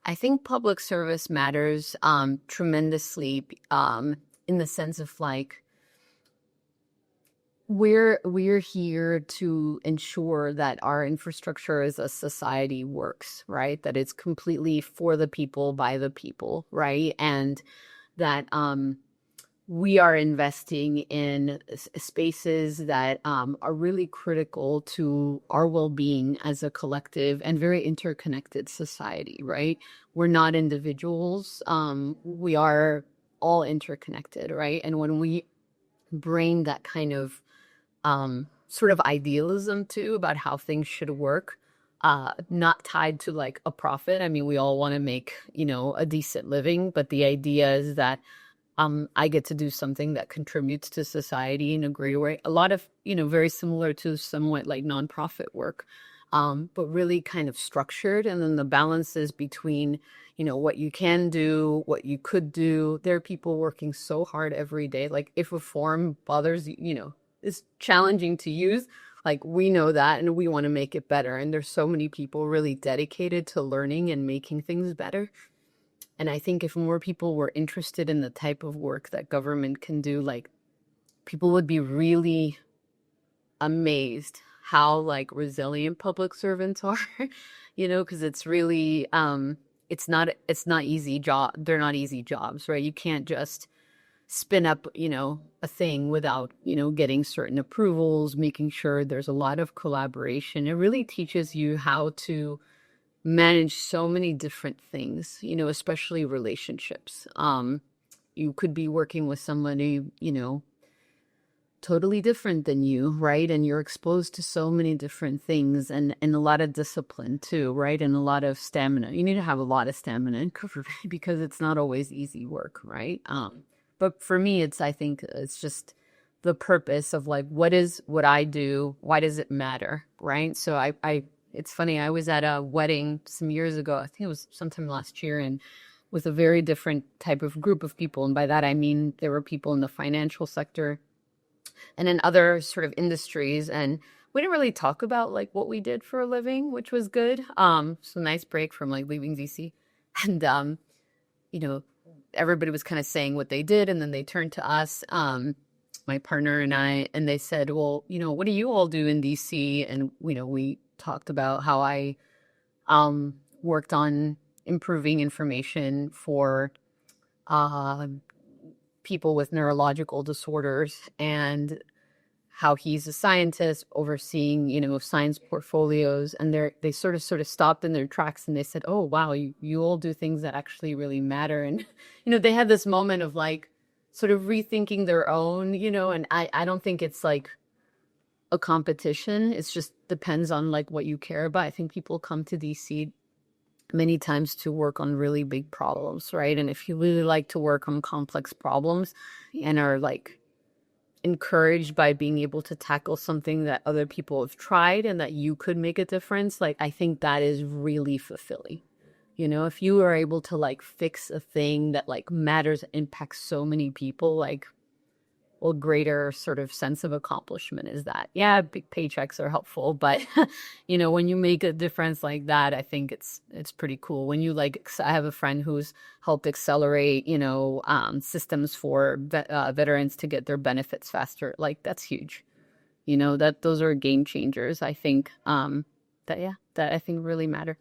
I think public service matters tremendously in the sense of like we're here to ensure that our infrastructure as a society works, right? That it's completely for the people, by the people, right? And that we are investing in spaces that are really critical to our well-being as a collective and very interconnected society, right? We're not individuals. We are all interconnected, right? And when we bring that kind of sort of idealism too about how things should work, not tied to like a profit. I mean, we all want to make, a decent living, but the idea is that I get to do something that contributes to society in a greater way. A lot of, very similar to somewhat like nonprofit work, but really kind of structured. And then the balances between, what you can do, what you could do. There are people working so hard every day. Like if a form bothers you, is challenging to use, like we know that and we want to make it better. And there's so many people really dedicated to learning and making things better. And I think if more people were interested in the type of work that government can do, like people would be really amazed how like resilient public servants are, because it's really it's not easy job. They're not easy jobs, right? You can't just spin up, a thing without, getting certain approvals, making sure there's a lot of collaboration. It really teaches you how to manage so many different things, especially relationships. You could be working with somebody, totally different than you, right? And you're exposed to so many different things and a lot of discipline too, right? And a lot of stamina. You need to have a lot of stamina because it's not always easy work, right? But for me, I think it's just the purpose of like, what is what I do? Why does it matter, right? So it's funny. I was at a wedding some years ago. I think it was sometime last year, and with a very different type of group of people. And by that, I mean, there were people in the financial sector and in other sort of industries. And we didn't really talk about like what we did for a living, which was good. So nice break from like leaving DC. And, you know, everybody was kind of saying what they did. And then they turned to us, my partner and I, and they said, well, what do you all do in DC? And, we talked about how I worked on improving information for uh, people with neurological disorders, and how he's a scientist overseeing, science portfolios. And they sort of stopped in their tracks and they said, oh, wow, you all do things that actually really matter. And, they had this moment of like sort of rethinking their own, and I don't think it's like a competition. It's just depends on like what you care about. I think people come to DC many times to work on really big problems, right? And if you really like to work on complex problems and are like encouraged by being able to tackle something that other people have tried and that you could make a difference, like I think that is really fulfilling. If you are able to like fix a thing that like matters, impacts so many people, like, well, greater sort of sense of accomplishment is that. Yeah, big paychecks are helpful, but when you make a difference like that, I think it's pretty cool. When you like, I have a friend who's helped accelerate, systems for veterans to get their benefits faster. Like that's huge. That those are game changers. I think that I think really matter.